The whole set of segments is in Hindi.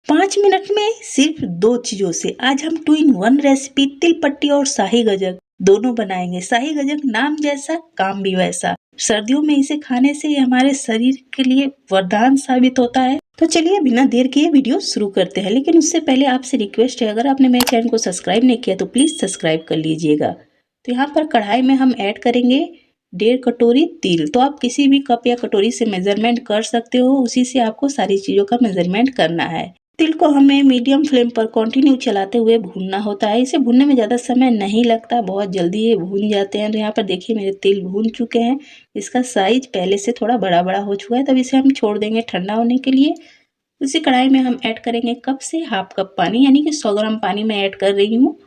5 मिनट में सिर्फ 2 चीज़ों से आज हम 2 in 1 रेसिपी तिल पट्टी और शाही गजक दोनों बनाएंगे। शाही गजक नाम जैसा काम भी वैसा। सर्दियों में इसे खाने से ये हमारे शरीर के लिए वरदान साबित होता है। तो चलिए बिना देर किए वीडियो शुरू करते हैं, लेकिन उससे पहले आपसे रिक्वेस्ट है, अगर आपने मेरे चैनल को सब्सक्राइब नहीं किया तो प्लीज़ सब्सक्राइब कर लीजिएगा। तो यहाँ पर कढ़ाई में हम ऐड करेंगे 1.5 कटोरी तिल। तो आप किसी भी कप या कटोरी से मेजरमेंट कर सकते हो, उसी से आपको सारी चीज़ों का मेजरमेंट करना है। तिल को हमें मीडियम फ्लेम पर कंटिन्यू चलाते हुए भूनना होता है। इसे भूनने में ज़्यादा समय नहीं लगता, बहुत जल्दी ये भून जाते हैं। तो यहाँ पर देखिए मेरे तिल भून चुके हैं। इसका साइज पहले से थोड़ा बड़ा बड़ा हो चुका है। तब इसे हम छोड़ देंगे ठंडा होने के लिए। उसी कढ़ाई में हम ऐड करेंगे कप से हाफ कप पानी, यानी कि 100 ग्राम पानी मैं ऐड कर रही हूँ।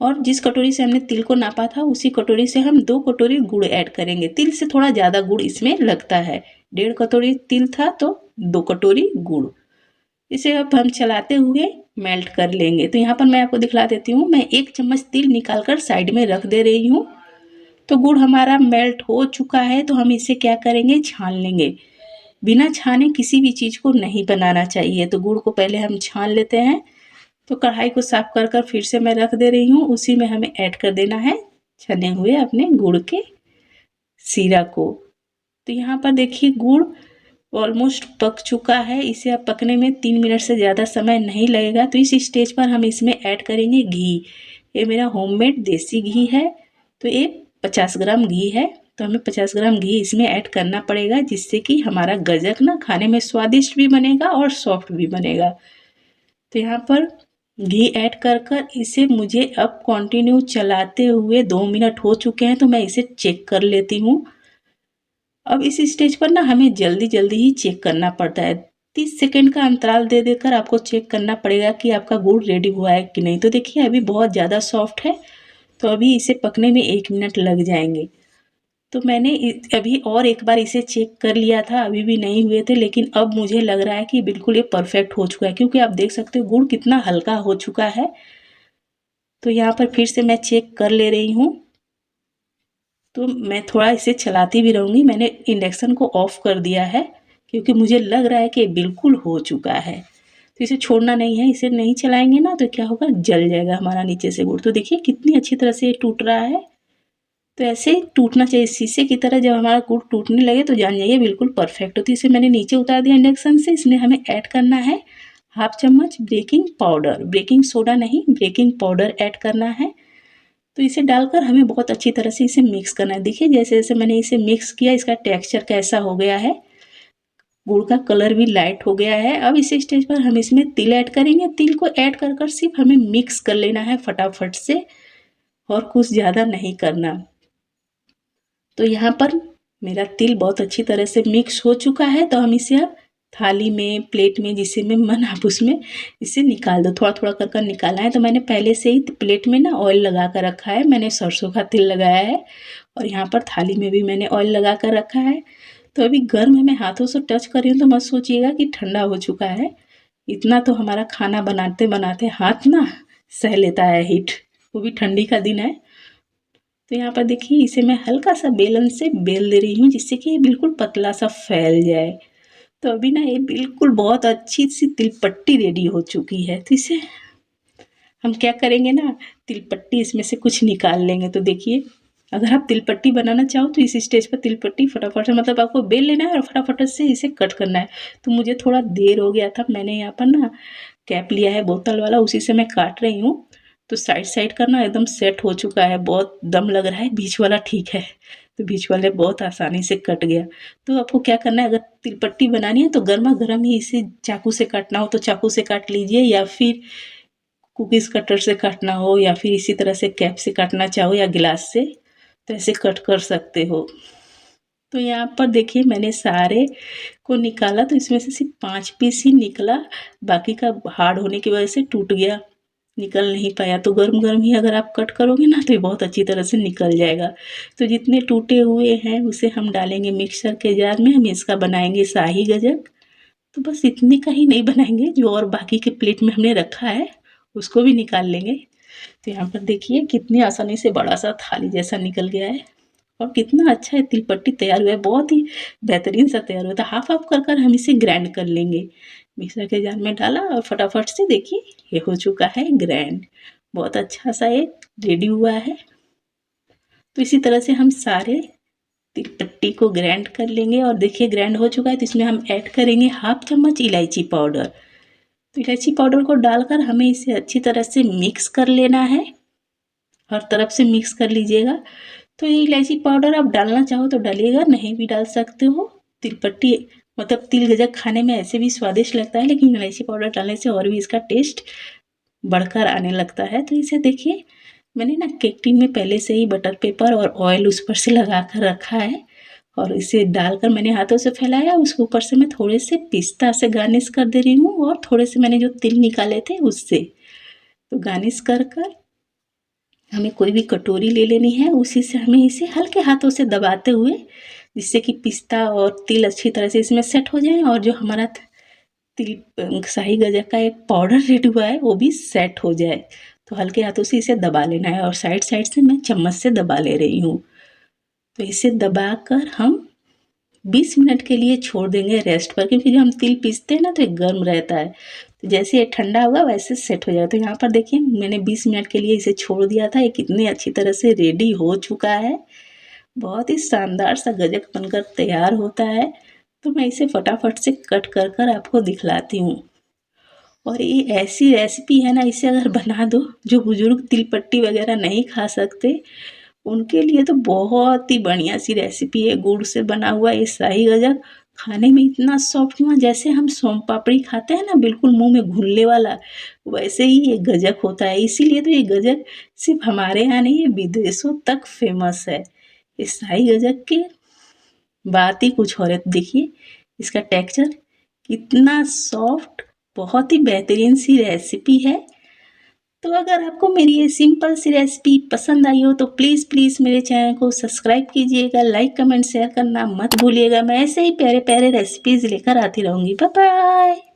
और जिस कटोरी से हमने तिल को नापा था उसी कटोरी से हम 2 कटोरी गुड़ ऐड करेंगे। तिल से थोड़ा ज़्यादा गुड़ इसमें लगता है। 1.5 कटोरी तिल था तो 2 कटोरी गुड़। इसे अब हम चलाते हुए मेल्ट कर लेंगे। तो यहाँ पर मैं आपको दिखला देती हूँ। मैं 1 चम्मच तिल निकालकर साइड में रख दे रही हूँ। तो गुड़ हमारा मेल्ट हो चुका है। तो हम इसे क्या करेंगे, छान लेंगे। बिना छाने किसी भी चीज़ को नहीं बनाना चाहिए। तो गुड़ को पहले हम छान लेते हैं। तो कढ़ाई को साफ कर कर फिर से मैं रख दे रही हूँ। उसी में हमें ऐड कर देना है छने हुए अपने गुड़ के सीरा को। तो यहाँ पर देखिए गुड़ ऑलमोस्ट पक चुका है। इसे अब पकने में 3 मिनट से ज़्यादा समय नहीं लगेगा। तो इस स्टेज पर हम इसमें ऐड करेंगे घी। ये मेरा होममेड देसी घी है। तो ये 50 ग्राम घी है। तो हमें 50 ग्राम घी इसमें ऐड करना पड़ेगा, जिससे कि हमारा गजक ना खाने में स्वादिष्ट भी बनेगा और सॉफ्ट भी बनेगा। तो यहाँ पर घी ऐड कर कर इसे मुझे अब कंटिन्यू चलाते हुए 2 मिनट हो चुके हैं। तो मैं इसे चेक कर लेती हूँ। अब इस स्टेज पर ना हमें जल्दी जल्दी ही चेक करना पड़ता है। 30 सेकंड का अंतराल दे देकर आपको चेक करना पड़ेगा कि आपका गुड़ रेडी हुआ है कि नहीं। तो देखिए अभी बहुत ज़्यादा सॉफ्ट है। तो अभी इसे पकने में 1 मिनट लग जाएंगे। तो मैंने अभी और एक बार इसे चेक कर लिया था, अभी भी नहीं हुए थे, लेकिन अब मुझे लग रहा है कि बिल्कुल ये परफेक्ट हो चुका है, क्योंकि आप देख सकते हो गुड़ कितना हल्का हो चुका है। तो यहाँ पर फिर से मैं चेक कर ले रही हूँ। तो मैं थोड़ा इसे चलाती भी रहूँगी। मैंने इंडक्शन को ऑफ़ कर दिया है, क्योंकि मुझे लग रहा है कि बिल्कुल हो चुका है। तो इसे छोड़ना नहीं है। इसे नहीं चलाएंगे ना तो क्या होगा, जल जाएगा हमारा नीचे से गुड़। तो देखिए कितनी अच्छी तरह से ये टूट रहा है। तो ऐसे टूटना चाहिए शीशे की तरह। जब हमारा गुड़ टूटने लगे तो जान जाइए बिल्कुल परफेक्ट हो। तो इसे मैंने नीचे उतार दिया इंडक्शन से। इसमें हमें ऐड करना है हाफ चम्मच बेकिंग पाउडर। बेकिंग सोडा नहीं, बेकिंग पाउडर ऐड करना है। तो इसे डालकर हमें बहुत अच्छी तरह से इसे मिक्स करना है। देखिए जैसे जैसे मैंने इसे मिक्स किया, इसका टेक्सचर कैसा हो गया है। गुड़ का कलर भी लाइट हो गया है। अब इस स्टेज पर हम इसमें तिल ऐड करेंगे। तिल को ऐड कर कर सिर्फ हमें मिक्स कर लेना है फटाफट से, और कुछ ज़्यादा नहीं करना। तो यहाँ पर मेरा तिल बहुत अच्छी तरह से मिक्स हो चुका है। तो हम इसे अब थाली में, प्लेट में, जिसे में मन आप उसमें इसे निकाल दो। थोड़ा थोड़ा कर कर निकालना है। तो मैंने पहले से ही प्लेट में ना ऑयल लगा कर रखा है। मैंने सरसों का तेल लगाया है, और यहाँ पर थाली में भी मैंने ऑयल लगा कर रखा है। तो अभी गर्म है, मैं हाथों से टच कर रही हूँ। तो मत सोचिएगा कि ठंडा हो चुका है। इतना तो हमारा खाना बनाते बनाते हाथ ना सह लेता है हीट, वो भी ठंडी का दिन है। तो यहाँ पर देखिए इसे मैं हल्का सा बेलन से बेल दे रही हूँ, जिससे कि ये बिल्कुल पतला सा फैल जाए। तो अभी ना ये बिल्कुल बहुत अच्छी सी तिलपट्टी रेडी हो चुकी है। तो इसे हम क्या करेंगे ना, तिलपट्टी इसमें से कुछ निकाल लेंगे। तो देखिए अगर आप तिलपट्टी बनाना चाहो तो इस स्टेज पर तिलपट्टी फटाफट से, मतलब आपको बेल लेना है और फटाफट से इसे कट करना है। तो मुझे थोड़ा देर हो गया था, मैंने यहाँ पर ना कैप लिया है बोतल वाला, उसी से मैं काट रही हूँ। तो साइड साइड का ना एकदम सेट हो चुका है, बहुत दम लग रहा है। बीच वाला ठीक है, तो बीच वाले बहुत आसानी से कट गया। तो आपको क्या करना है, अगर तिलपट्टी बनानी है तो गर्मा गर्म ही इसे चाकू से काटना हो तो चाकू से काट लीजिए, या फिर कुकीज़ कटर से काटना हो, या फिर इसी तरह से कैप से काटना चाहो या गिलास से, तो ऐसे कट कर सकते हो। तो यहाँ पर देखिए मैंने सारे को निकाला, तो इसमें से सिर्फ 5 पीस ही निकला। बाकी का हार्ड होने की वजह से टूट गया, निकल नहीं पाया। तो गर्म गर्म ही अगर आप कट करोगे ना तो ये बहुत अच्छी तरह से निकल जाएगा। तो जितने टूटे हुए हैं उसे हम डालेंगे मिक्सर के जार में। हम इसका बनाएंगे शाही गजक। तो बस इतने का ही नहीं बनाएंगे, जो और बाकी के प्लेट में हमने रखा है उसको भी निकाल लेंगे। तो यहाँ पर देखिए कितनी आसानी से बड़ा सा थाली जैसा निकल गया है, और कितना अच्छा है तिलपट्टी तैयार हुआ है। बहुत ही बेहतरीन सा तैयार हुआ था। हाफ हाफ कर कर हम इसे ग्राइंड कर लेंगे। मिक्सर के जार में डाला और फटाफट से देखिए ये हो चुका है ग्राइंड। बहुत अच्छा सा ये रेडी हुआ है। तो इसी तरह से हम सारे तिल पट्टी को ग्राइंड कर लेंगे और देखिए ग्राइंड हो चुका है। तो इसमें हम ऐड करेंगे 1/2 चम्मच इलायची पाउडर। तो इलायची पाउडर को डालकर हमें इसे अच्छी तरह से मिक्स कर लेना है। हर तरफ से मिक्स कर लीजिएगा। तो ये इलायची पाउडर आप डालना चाहो तो डालिएगा, नहीं भी डाल सकते हो। तिलपट्टी मतलब तिल गजक खाने में ऐसे भी स्वादिष्ट लगता है, लेकिन इलायची पाउडर डालने से और भी इसका टेस्ट बढ़कर आने लगता है। तो इसे देखिए मैंने ना केक टिन में पहले से ही बटर पेपर और ऑयल उस पर से लगा कर रखा है और इसे डालकर मैंने हाथों से फैलाया। उसके ऊपर से मैं थोड़े से पिस्ता से गार्निश कर दे रही हूँ और थोड़े से मैंने जो तिल निकाले थे उससे। तो गार्निश कर हमें कोई भी कटोरी ले लेनी है, उसी से हमें इसे हल्के हाथों से दबाते हुए, जिससे कि पिस्ता और तिल अच्छी तरह से इसमें सेट हो जाए और जो हमारा तिल शाही गजक का एक पाउडर रेडी हुआ है वो भी सेट हो जाए। तो हल्के हाथों से इसे दबा लेना है और साइड साइड से मैं चम्मच से दबा ले रही हूँ। तो इसे दबाकर हम 20 मिनट के लिए छोड़ देंगे रेस्ट पर, क्योंकि जब हम तिल पीसते हैं ना तो ये गर्म रहता है। तो जैसे ये ठंडा होगा वैसे सेट हो जाएगा। तो यहाँ पर देखिए मैंने 20 मिनट के लिए इसे छोड़ दिया था। ये कितनी अच्छी तरह से रेडी हो चुका है। बहुत ही शानदार सा गजक बनकर तैयार होता है। तो मैं इसे फटाफट से कट कर आपको दिखलाती हूँ। और ये ऐसी रेसिपी है ना, इसे अगर बना दो, जो बुजुर्ग तिल पट्टी वगैरह नहीं खा सकते उनके लिए तो बहुत ही बढ़िया सी रेसिपी है। गुड़ से बना हुआ ये शाही गजक खाने में इतना सॉफ्ट हुआ, जैसे हम सोम पापड़ी खाते हैं ना, बिल्कुल मुंह में घुलने वाला, वैसे ही ये गजक होता है। इसीलिए तो ये गजक सिर्फ हमारे यहाँ नहीं, ये विदेशों तक फेमस है। इस शाही गजक की बात ही कुछ और है। देखिए इसका टेक्सचर कितना सॉफ्ट, बहुत ही बेहतरीन सी रेसिपी है। तो अगर आपको मेरी ये सिंपल सी रेसिपी पसंद आई हो तो प्लीज़ प्लीज़ मेरे चैनल को सब्सक्राइब कीजिएगा, लाइक कमेंट शेयर करना मत भूलिएगा। मैं ऐसे ही प्यारे प्यारे रेसिपीज़ लेकर आती रहूँगी। Bye bye.